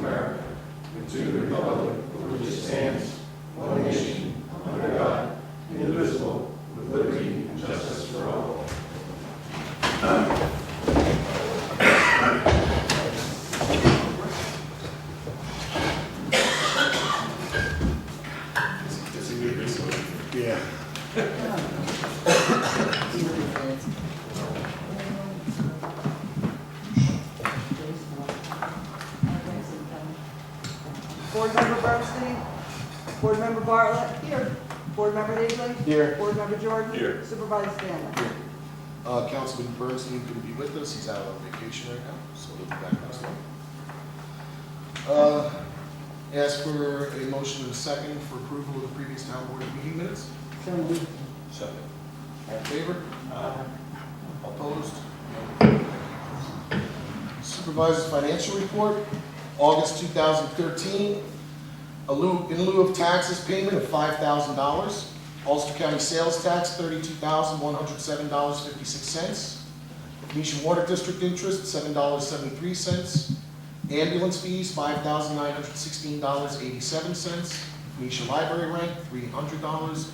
America and to the republic for which it stands, one nation, under God, indivisible, with liberty and justice for all. Yeah. Board Member Bernstein? Board Member Bartlett? Here. Board Member Higley? Here. Board Member Jordan? Here. Supervisor Stanley? Councilman Bernstein couldn't be with us. He's out on vacation right now, so he'll be back next month. Ask for a motion and a second for approval of the previous town board meeting minutes. Second. All in favor? Opposed? No. Supervisor's financial report, August 2013. In lieu of taxes payment of $5,000. Ulster County sales tax, $32,107.56. Phoenicia Water District interest, $7.73. Ambulance fees, $5,916.87. Phoenicia Library rent, $300.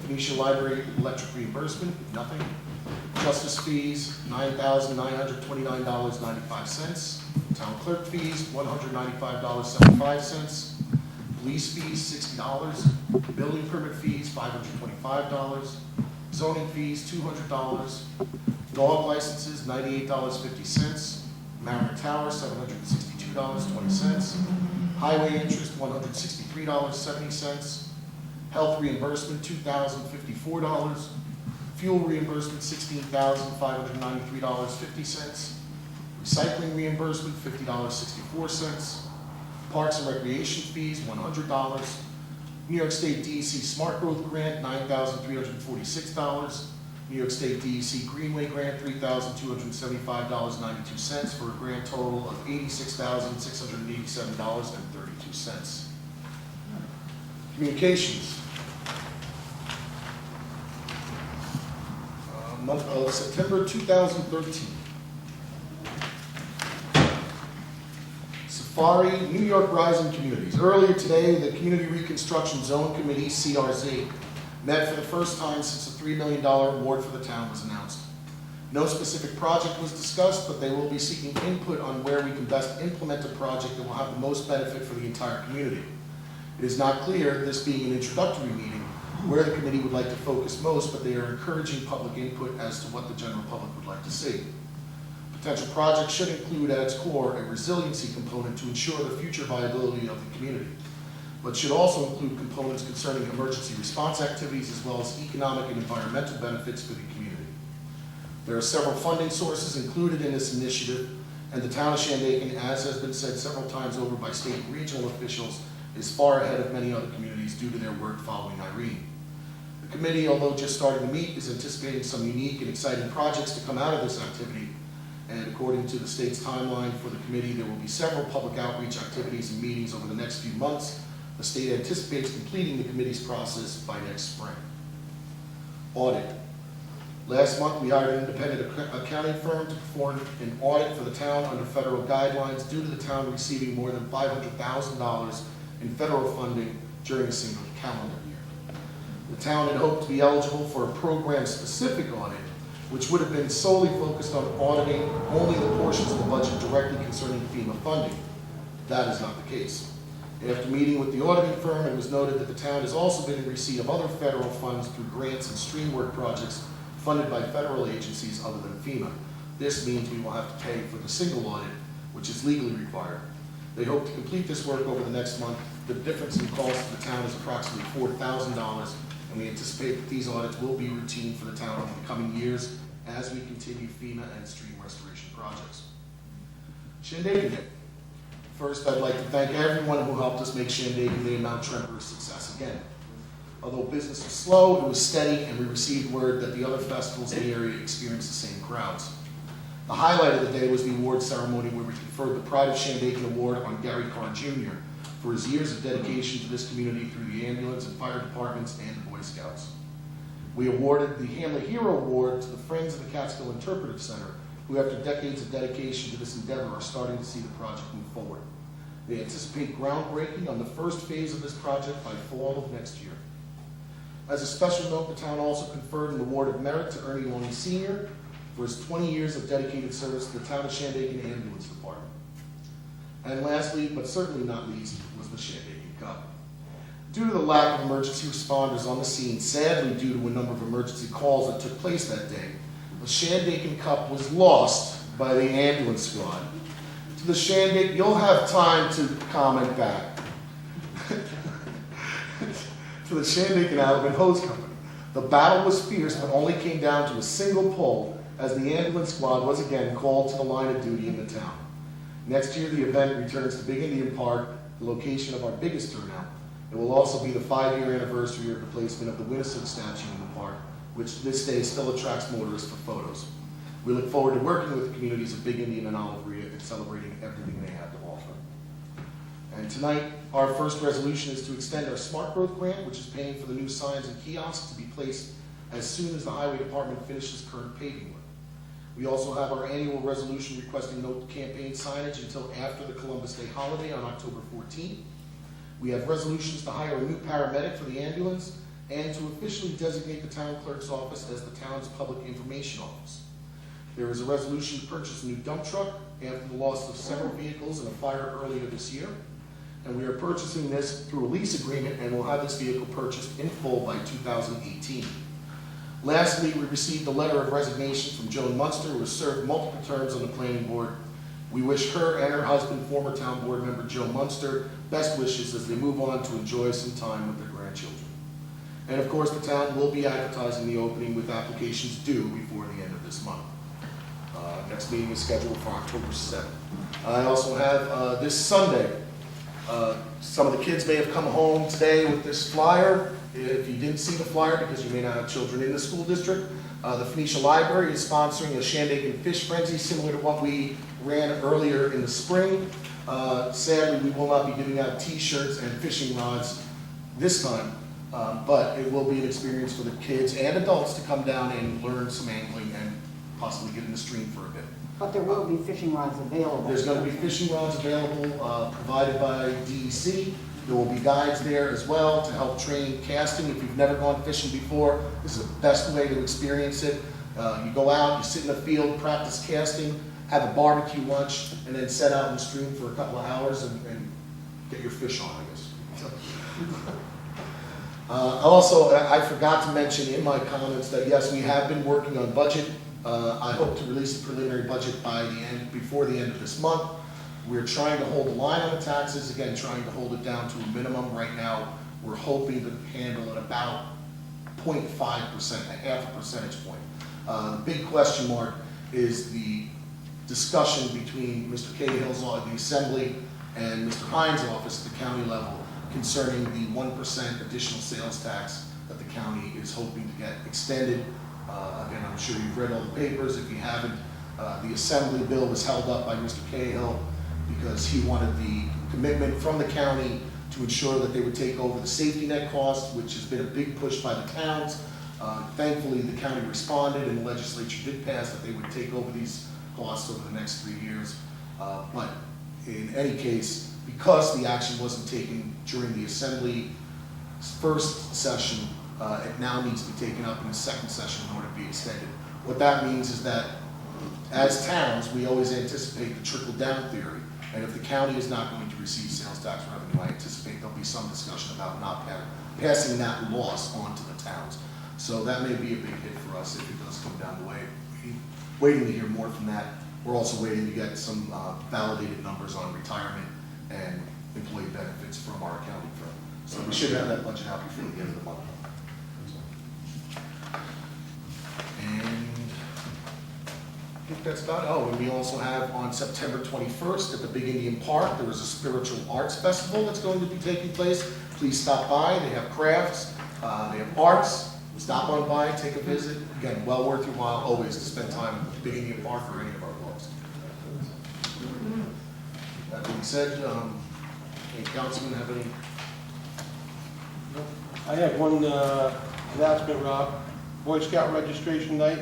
Phoenicia Library electric reimbursement, nothing. Justice fees, $9,929.95. Town clerk fees, $195.75. Police fees, $60. Building permit fees, $525. Zoning fees, $200. Dog licenses, $98.50. Mariner Tower, $762.20. Highway interest, $163.70. Health reimbursement, $2,054. Fuel reimbursement, $16,593.50. Recycling reimbursement, $50.64. Parks and recreation fees, $100. New York State DEC Smart Growth Grant, $9,346. New York State DEC Greenway Grant, $3,275.92 for a grand total of $86,687.32. Communications. Month of September 2013. Safari, New York Rising Communities. Earlier today, the Community Reconstruction Zone Committee, CRZ, met for the first time since a $3 million award for the town was announced. No specific project was discussed, but they will be seeking input on where we can best implement a project that will have the most benefit for the entire community. It is not clear, this being an introductory meeting, where the committee would like to focus most, but they are encouraging public input as to what the general public would like to see. Potential projects should include at its core a resiliency component to ensure the future viability of the community, but should also include components concerning emergency response activities as well as economic and environmental benefits for the community. There are several funding sources included in this initiative, and the town of Shandaken, as has been said several times over by state and regional officials, is far ahead of many other communities due to their work following Irene. The committee, although just starting to meet, is anticipating some unique and exciting projects to come out of this activity. And according to the state's timeline for the committee, there will be several public outreach activities and meetings over the next few months. The state anticipates completing the committee's process by next spring. Audit. Last month, we hired an independent accounting firm to perform an audit for the town under federal guidelines due to the town receiving more than $500,000 in federal funding during a single calendar year. The town had hoped to be eligible for a program-specific audit, which would have been solely focused on auditing only the portions of the budget directly concerning FEMA funding. That is not the case. After meeting with the auditing firm, it was noted that the town has also been in receipt of other federal funds through grants and stream work projects funded by federal agencies other than FEMA. This means we will have to pay for the single audit, which is legally required. They hope to complete this work over the next month. The difference in cost to the town is approximately $4,000, and we anticipate that these audits will be routine for the town over the coming years as we continue FEMA and stream restoration projects. Shandaken Day. First, I'd like to thank everyone who helped us make Shandaken Day Mount Tremper a success again. Although business was slow, it was steady, and we received word that the other festivals in the area experienced the same crowds. The highlight of the day was the award ceremony where we conferred the Pride of Shandaken Award on Gary Carr Jr. for his years of dedication to this community through the ambulance and fire departments and the Boy Scouts. We awarded the Hamlet Hero Award to the Friends of the Catskill Interpretive Center, who after decades of dedication to this endeavor are starting to see the project move forward. They anticipate groundbreaking on the first phase of this project by fall of next year. As a special note, the town also conferred an award of merit to Ernie Loney Sr. for his 20 years of dedicated service to the town of Shandaken Ambulance Department. And lastly, but certainly not least, was the Shandaken Cup. Due to the lack of emergency responders on the scene, sadly due to a number of emergency calls that took place that day, the Shandaken Cup was lost by the ambulance squad. To the Shandaken, you'll have time to comment back. To the Shandaken Alabama Hose Company. The battle was fierce, but only came down to a single pull as the ambulance squad was again called to the line of duty in the town. Next year, the event returns to Big Indian Park, the location of our biggest turnout. It will also be the 5-year anniversary of the placement of the Winnisook statue in the park, which to this day still attracts motorists for photos. We look forward to working with the communities of Big Indian and Olive Rio and celebrating everything they have to offer. And tonight, our first resolution is to extend our Smart Growth Grant, which is paying for the new signs and kiosks to be placed as soon as the Highway Department finishes current paving work. We also have our annual resolution requesting no campaign signage until after the Columbus Day holiday on October 14th. We have resolutions to hire a new paramedic for the ambulance and to officially designate the town clerk's office as the town's public information office. There is a resolution to purchase a new dump truck after the loss of several vehicles in a fire earlier this year. And we are purchasing this through a lease agreement and will have this vehicle purchased in full by 2018. Lastly, we received a letter of resignation from Joan Munster, who has served multiple terms on the planning board. We wish her and her husband, former town board member Joe Munster, best wishes as they move on to enjoy some time with their grandchildren. And of course, the town will be advertising the opening with applications due before the end of this month. Next meeting is scheduled for October 7th. I also have this Sunday, some of the kids may have come home today with this flyer. If you didn't see the flyer because you may not have children in the school district, the Phoenicia Library is sponsoring a Shandaken Fish Frenzy similar to what we ran earlier in the spring. Sadly, we will not be giving out t-shirts and fishing rods this time, but it will be an experience for the kids and adults to come down and learn some angling and possibly get in the stream for a bit. But there will be fishing rods available. There's going to be fishing rods available, provided by DEC. There will be guides there as well to help train casting. If you've never gone fishing before, this is the best way to experience it. You go out, you sit in the field, practice casting, have a barbecue lunch, and then set out in the stream for a couple of hours and get your fish on, I guess. Also, I forgot to mention in my comments that yes, we have been working on budget. I hope to release the preliminary budget before the end of this month. We're trying to hold the line on the taxes, again, trying to hold it down to a minimum. Right now, we're hoping to handle it about 0.5%, a half a percentage point. The big question mark is the discussion between Mr. Cahill's the Assembly and Mr. Hines' office at the county level concerning the 1% additional sales tax that the county is hoping to get extended. Again, I'm sure you've read all the papers. If you haven't, the Assembly bill was held up by Mr. Cahill because he wanted the commitment from the county to ensure that they would take over the safety net cost, which has been a big push by the towns. Thankfully, the county responded and the legislature did pass that they would take over these costs over the next 3 years. But in any case, because the action wasn't taken during the Assembly's first session, it now needs to be taken up in the second session in order to be extended. What that means is that as towns, we always anticipate the trickle-down theory. And if the county is not going to receive sales tax revenue, I anticipate there'll be some discussion about not passing that loss on to the towns. So that may be a big hit for us if it does come down the way. We're waiting to hear more from that. We're also waiting to get some validated numbers on retirement and employee benefits from our accounting firm. So we should have that budget out before the end of the month. And I think that's about it. Oh, and we also have on September 21st at the Big Indian Park, there is a spiritual arts festival that's going to be taking place. Please stop by. They have crafts, they have arts. Stop on by, take a visit. Again, well worth your while always to spend time at the Big Indian Park or any of our parks. That being said, any councilman have any? I have one announcement, Rob. Boy Scout registration night,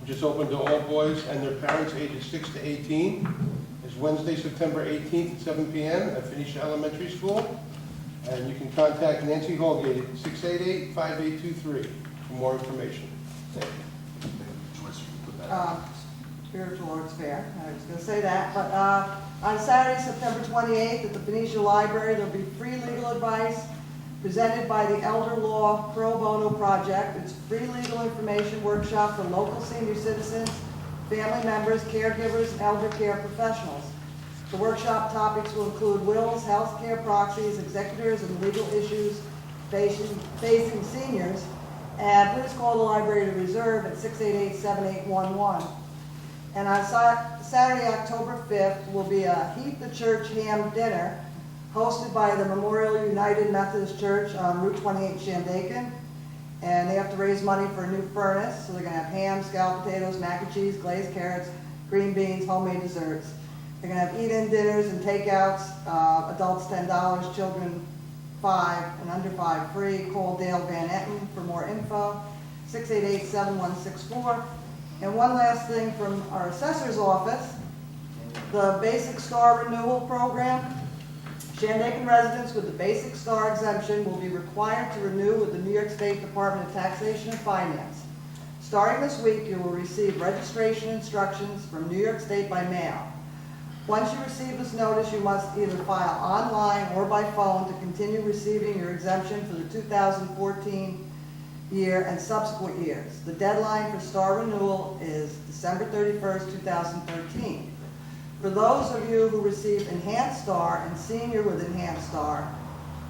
which is open to all boys and their parents ages 6 to 18, is is Wednesday, September 18th at 7 p.m. at Phoenicia Elementary School. And you can contact Nancy Holgate at 688-5823 for more information. Thank you. Joyce, you can put that out. Spiritual Arts Fair, I was going to say that, but on Saturday, September 28th, at the Phoenicia Library, there'll be free legal advice presented by the Elder Law Pro Bono Project. It's free legal information workshop for local senior citizens, family members, caregivers, and elder care professionals. The workshop topics will include wills, health care proxies, executors, and legal issues facing seniors. And please call the library to reserve at 688-7811. And on Saturday, October 5th, will be a Heat the Church ham dinner hosted by the Memorial United Methodist Church on Route 28 Shandaken. And they have to raise money for a new furnace, so they're going to have ham, scalloped potatoes, mac and cheese, glazed carrots, green beans, homemade desserts. They're going to have eat-in dinners and takeouts, adults $10, children $5, and under 5 free. Call Dale Van Etten for more info, 688-7164. And one last thing from our assessor's office, the Basic Star Renewal Program. Shandaken residents with the Basic Star exemption will be required to renew with the New York State Department of Taxation and Finance. Starting this week, you will receive registration instructions from New York State by mail. Once you receive this notice, you must either file online or by phone to continue receiving your exemption for the 2014 year and subsequent years. The deadline for star renewal is December 31st, 2013. For those of you who receive Enhanced Star and Senior with Enhanced Star,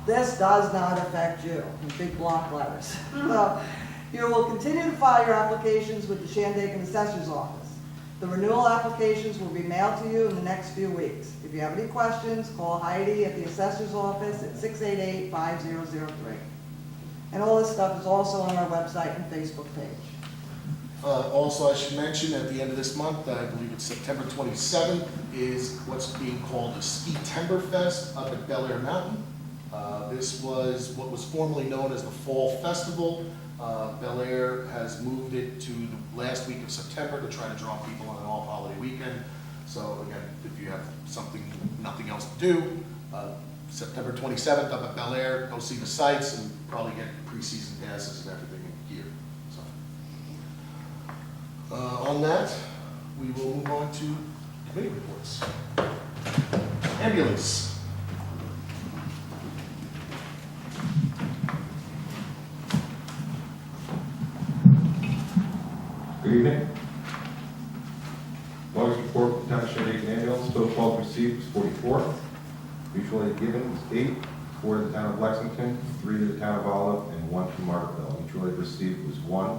this does not affect you, in big block letters. So, you will continue to file your applications with the Shandaken Assessor's Office. The renewal applications will be mailed to you in the next few weeks. If you have any questions, call Heidi at the Assessor's Office at 688-5003. And all this stuff is also on our website and Facebook page. Also, I should mention at the end of this month, I believe it's September 27th, is what's being called the Ski Timber Fest up at Bel Air Mountain. This was what was formerly known as the Fall Festival. Bel Air has moved it to the last week of September to try to draw people on an off-holiday weekend. So again, if you have nothing else to do, September 27th up at Bel Air, go see the sights and probably get preseason passes and everything here. So, on that, we will move on to committee reports. Ambulance. Good evening. Longest report for the town of Shandaken ambulance, total calls received was 44. Mutual aid given was 8, 4 to the town of Lexington, 3 to the town of Olive, and 1 from Margaretville. Mutual aid received was 1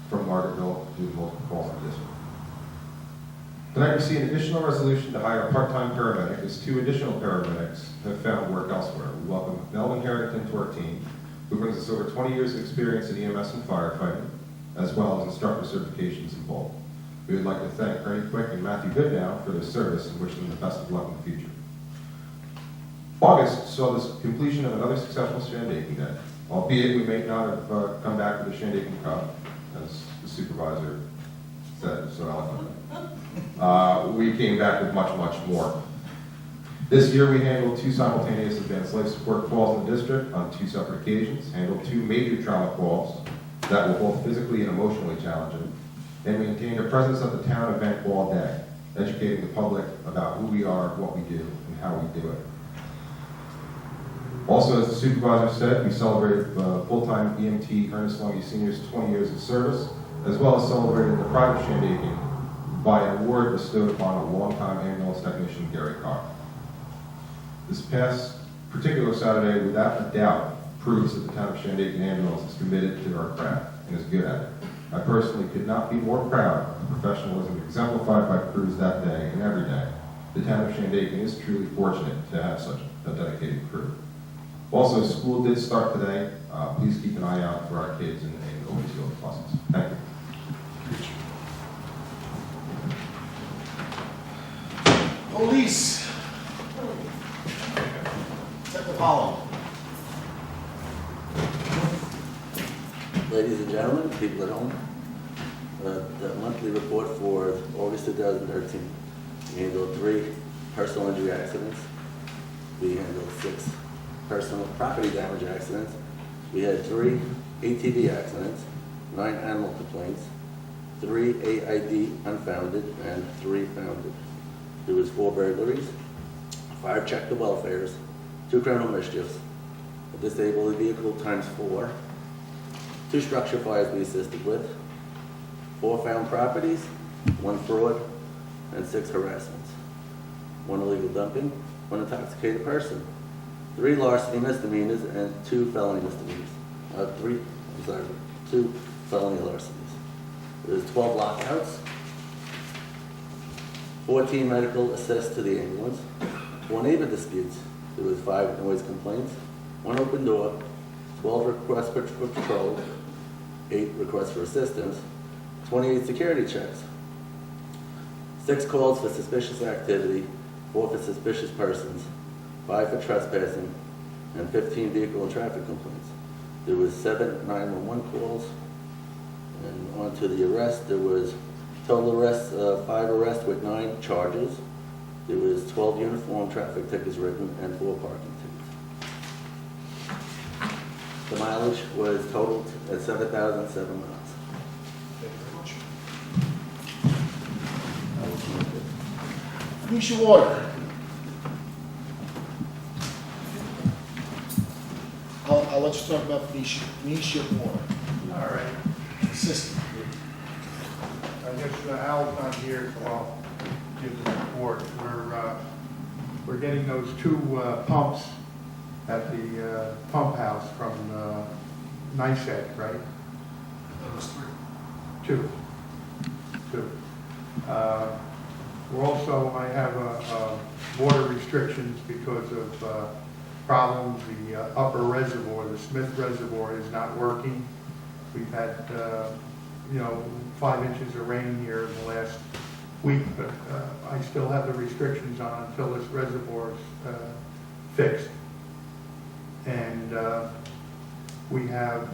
from Margaretville due to multiple calls in the district. Tonight we see an additional resolution to hire a part-time paramedic as 2 additional paramedics have found work elsewhere. We welcome Melvin Harrington to our team, who brings us over 20 years of experience in EMS and firefighting, as well as instructor certifications in both. We would like to thank Ernie Quick and Matthew Goodnow for their service and wish them the best of luck in the future. August saw the completion of another successful Shandaken Day, albeit we may not have come back to the Shandaken Cup, as the supervisor said so eloquently. We came back with much, much more. This year we handled 2 simultaneous advanced life support calls in the district on 2 separate occasions, handled 2 major trauma calls that were both physically and emotionally challenging, and maintained a presence at the town event all day, educating the public about who we are, what we do, and how we do it. Also, as the supervisor said, we celebrated full-time EMT Ernest Lungy Sr.'s 20 years of service, as well as celebrated the pride of Shandaken by an award bestowed upon a longtime ambulance technician, Gary Carr. This past particular Saturday, without a doubt, proves that the town of Shandaken ambulance is committed to our craft and is good at it. I personally could not be more proud of the professionalism exemplified by crews that day and every day. The town of Shandaken is truly fortunate to have such a dedicated crew. Also, school did start today. Please keep an eye out for our kids in overseas buses. Thank you. Police. Set the column. Ladies and gentlemen, people at home, the monthly report for August 2013. We handled 3 personal injury accidents. We handled 6 personal property damage accidents. We had 3 ATV accidents, 9 animal complaints, 3 AID unfounded, and 3 founded. There was 4 burglaries, 5 check the welfares, 2 criminal mischiefs, a disabled vehicle times 4, 2 structure fires we assisted with, 4 found properties, 1 fraud, and 6 harassments, 1 illegal dumping, 1 intoxicated person, 3 larceny misdemeanors, and 2 felony misdemeanors. 2 felony larcenies. There was 12 lockouts, 14 medical assists to the ambulance, 4 neighbor disputes. There was 5 noise complaints, 1 open door, 12 requests for patrol, 8 requests for assistance, 28 security checks, 6 calls for suspicious activity, 4 for suspicious persons, 5 for trespassing, and 15 vehicle and traffic complaints. There was 7 911 calls, and on to the arrest. There was total arrests, 5 arrests with 9 charges. There was 12 uniform traffic tickets written and 4 parking tickets. The mileage was totaled at 7,007 miles. Thank you very much. Phoenicia Water. I'll let you talk about Phoenicia Water. All right. Assistant. I guess Al's not here, so I'll give the report. We're getting those 2 pumps at the pump house from NICEAG, right? That was 3. 2. We're also, I have water restrictions because of problems. The upper reservoir, the Smith Reservoir, is not working. We've had, 5 inches of rain here in the last week, but I still have the restrictions on until this reservoir is fixed. And we have,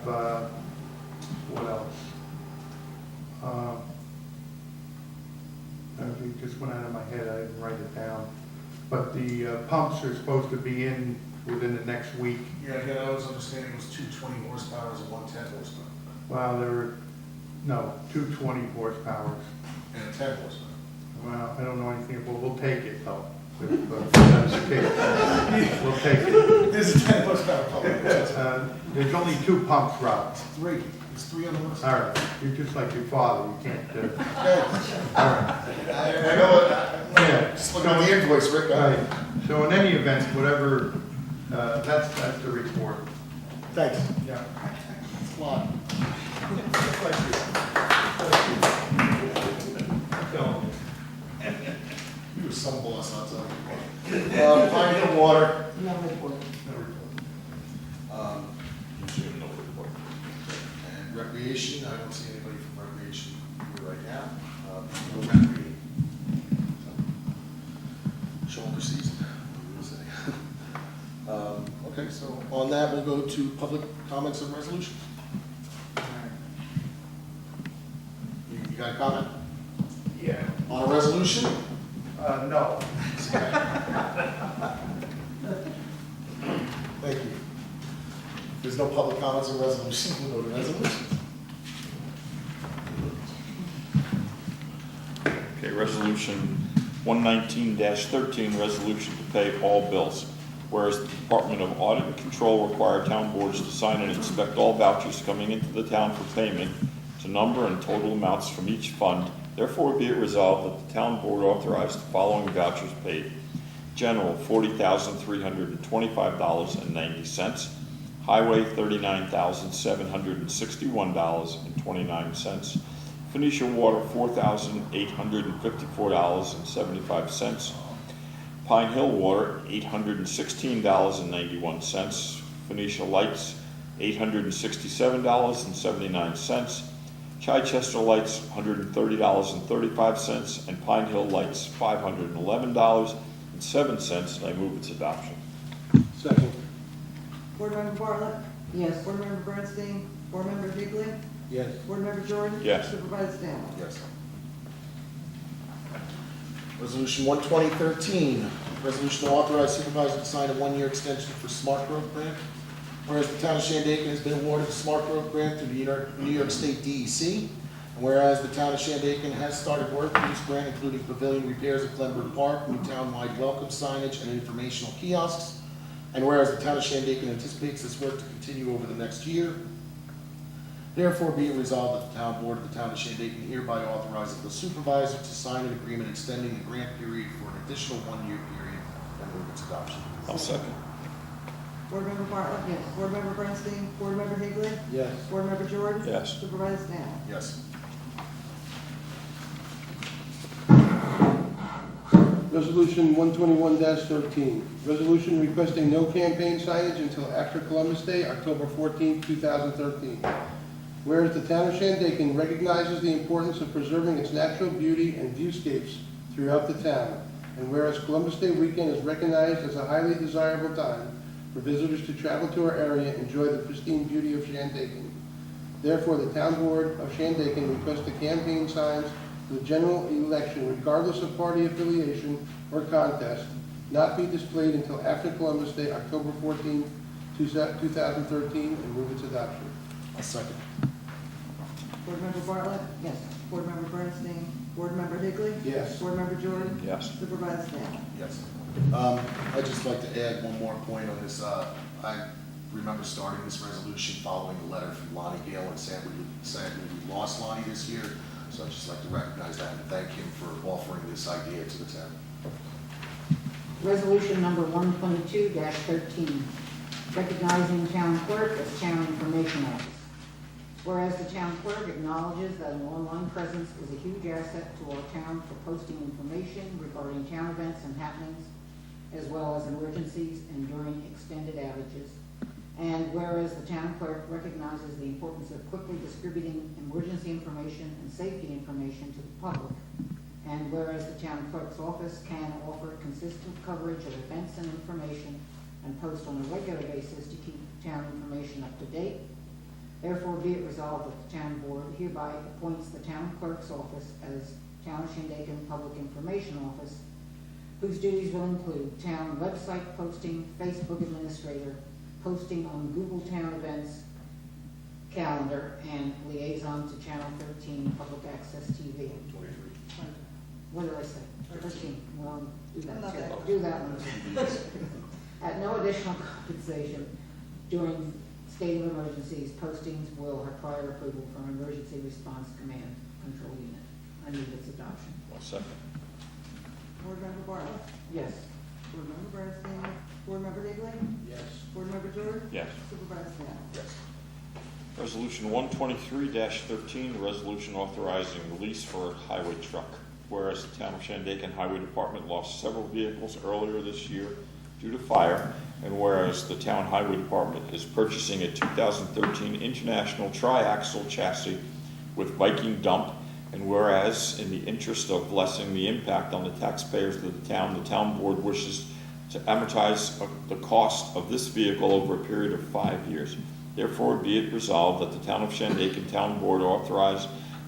what else? It just went out of my head, I didn't write it down. But the pumps are supposed to be in within the next week. Yeah, again, I was understanding it was 2 20 horsepower and 1 10 horsepower. Well, there were, 2 20 horsepowers. And 10 horsepower. Well, I don't know anything, but we'll take it though. If that's the case. We'll take it. There's a 10 horsepower pump. There's only 2 pumps, Rob. 3. It's 3 on the list. All right, you're just like your father, you can't, Okay. all right. I know what, Yeah. just looking at the invoice, Rick. Right, so in any event, whatever, that's the report. Thanks. Yeah. It's a lot. You were some boss, I'll tell you. Pine Hill Water. No report. You should have no report. And Recreation, I don't see anybody from Recreation here right now. No map reading. Shoulder season, what do you say? Okay, so on that, we'll go to public comments and resolutions. You got a comment? Yeah. On a resolution? No. Thank you. There's no public comments or resolutions, we'll go to resolutions. Okay, resolution 119-13, resolution to pay all bills. Whereas the Department of Audit and Control require town boards to sign and inspect all vouchers coming into the town for payment to number and total amounts from each fund, therefore be it resolved that the town board authorize the following vouchers paid. General, $40,325.90. Highway, $39,761.29. Phoenicia Water, $4,854.75. Pine Hill Water, $816.91. Phoenicia Lights, $867.79. Chichester Lights, $130.35, and Pine Hill Lights, $511.07, and I move its adoption. Second. Board Member Bartlett? Yes. Board Member Bernstein? Board Member Higley? Yes. Board Member Jordan? Yes. Supervisor Stanley? Yes. Resolution 12013, resolution to authorize supervisor to sign a one-year extension for Smart Growth Grant. Whereas the town of Shandaken has been awarded the Smart Growth Grant through the New York State DEC. And whereas the town of Shandaken has started work for this grant, including pavilion repairs at Glenbrook Park, new town-wide welcome signage, and informational kiosks. And whereas the town of Shandaken anticipates this work to continue over the next year, therefore be it resolved that the town board of the town of Shandaken hereby authorizes the supervisor to sign an agreement extending the grant period for an additional one-year period and move its adoption. I'll second. Board Member Bartlett? Yes. Board Member Bernstein? Board Member Higley? Yes. Board Member Jordan? Yes. Supervisor Stanley? Yes. Resolution 121-13, resolution requesting no campaign signage until after Columbus Day, October 14, 2013. Whereas the town of Shandaken recognizes the importance of preserving its natural beauty and viewscapes throughout the town, and whereas Columbus Day weekend is recognized as a highly desirable time for visitors to travel to our area and enjoy the pristine beauty of Shandaken. Therefore, the town board of Shandaken requests the campaign signs for the general election, regardless of party affiliation or contest, not be displayed until after Columbus Day, October 14, 2013, and move its adoption. I'll second. Board Member Bartlett? Yes. Board Member Bernstein? Board Member Higley? Yes. Board Member Jordan? Yes. Supervisor Stanley? Yes. I'd just like to add one more point on this. I remember starting this resolution following a letter from Lonnie Gale and sadly we lost Lonnie this year. So I'd just like to recognize that and thank him for offering this idea to the town. Resolution number 122-13, recognizing town clerk as town information office. Whereas the town clerk acknowledges that an online presence is a huge asset to our town for posting information regarding town events and happenings, as well as emergencies and during extended outages. And whereas the town clerk recognizes the importance of quickly distributing emergency information and safety information to the public. And whereas the town clerk's office can offer consistent coverage of events and information and post on a regular basis to keep town information up to date. Therefore, be it resolved that the town board hereby appoints the town clerk's office as Town of Shandaken Public Information Office, whose duties will include town website posting, Facebook administrator, posting on Google Town Events calendar, and liaison to Channel 13 Public Access TV. 23. What did I say? 13. Well, do that Not too. that Do that one. At no additional compensation during state of emergencies, postings will have prior approval from Emergency Response Command Control Unit. I move its adoption. I'll second. Board Member Bartlett? Yes. Board Member Bernstein? Board Member Higley? Yes. Board Member Jordan? Yes. Supervisor Stanley? Yes. Resolution 123-13, resolution authorizing the lease for a highway truck. Whereas the town of Shandaken Highway Department lost several vehicles earlier this year due to fire, and whereas the town highway department is purchasing a 2013 International Tri-Axle chassis with Viking dump, and whereas in the interest of lessening the impact on the taxpayers of the town board wishes to amortize the cost of this vehicle over a period of 5 years. Therefore, be it resolved that the town of Shandaken Town Board authorize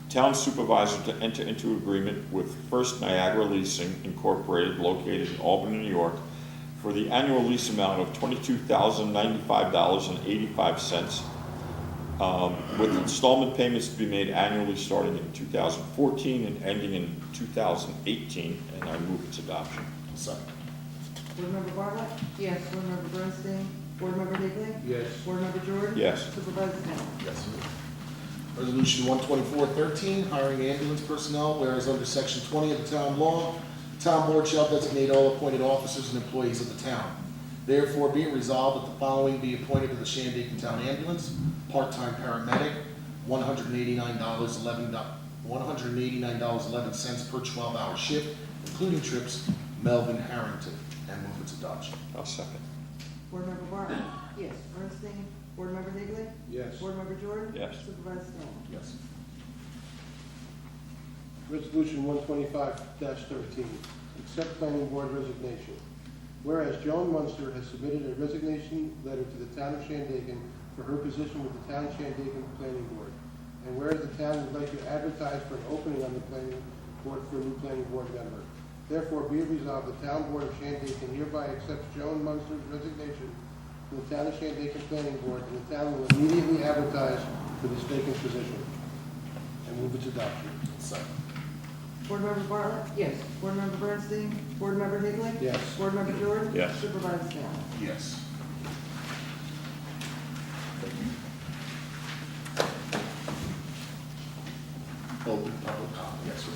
town supervisor to enter into agreement with First Niagara Leasing Incorporated, located in Albany, New York, for the annual lease amount of $22,095.85, with installment payments to be made annually starting in 2014 and ending in 2018, and I move its adoption. Second. Board Member Bartlett? Yes. Board Member Bernstein? Board Member Higley? Yes. Board Member Jordan? Yes. Supervisor Stanley? Yes. Resolution 12413, hiring ambulance personnel, whereas under section 20 of the town law, the town board shall designate all appointed officers and employees of the town. Therefore, be it resolved that the following be appointed to the Shandaken Town Ambulance: part-time paramedic, $189.11 per 12-hour shift, including trips, Melvin Harrington, and move its adoption. I'll second. Board Member Bartlett? Yes. Bernstein? Board Member Higley? Yes. Board Member Jordan? Yes. Supervisor Stanley? Yes. Resolution 125-13, accept planning board resignation. Whereas Joan Munster has submitted a resignation letter to the town of Shandaken for her position with the town of Shandaken Planning Board. And whereas the town would like to advertise for an opening on the planning board for a new planning board member. Therefore, be it resolved, the Town Board of Shandaken hereby accepts Joan Munster's resignation from the Town of Shandaken Planning Board, and the town will immediately advertise for this vacant position. And move its adoption. Second. Board Member Bartlett? Yes. Board Member Bernstein? Board Member Higley? Yes. Board Member Jordan? Yes. Supervisor Skell? Yes. Open public comment, yes, sir.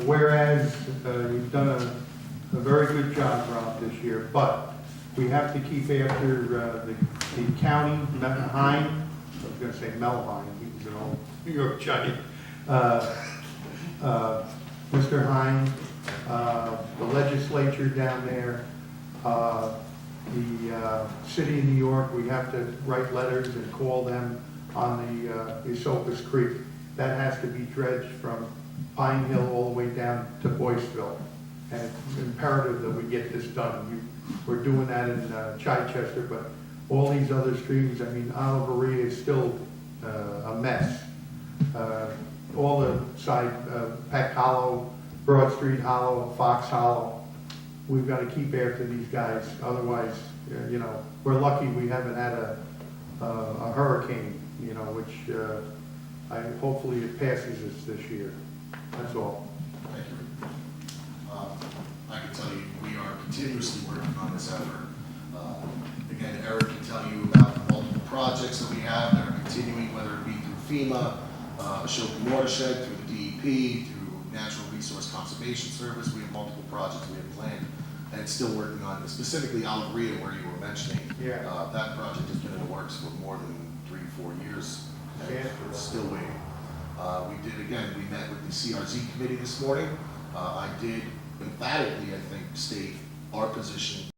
Whereas you've done a very good job, Rob, this year, but we have to keep after the county, Hine, I was going to say Mel Hine, he was an old New York giant. Mr. Hine, the legislature down there, the city of New York, we have to write letters and call them on the Esopus Creek. That has to be dredged from Pine Hill all the way down to Boyceville. And it's imperative that we get this done. We're doing that in Chichester, but all these other streams, I mean, Oliveria is still a mess. All the side, Peck Hollow, Broad Street Hollow, Fox Hollow, we've got to keep after these guys. Otherwise, you know, we're lucky we haven't had a hurricane, you know, which hopefully it passes us this year. That's all. Thank you. I can tell you, we are continuously working on this effort. Again, Eric can tell you about the multiple projects that we have that are continuing, whether it be through FEMA, Ashoka Watershed, through the DEP, through Natural Resource Conservation Service. We have multiple projects we have planned and still working on, specifically Oliveria, where you were mentioning. Yeah. That project has been in the works for more than 3-4 years, and Yeah. we're still waiting. We met with the CRZ committee this morning. I did emphatically, I think, state our position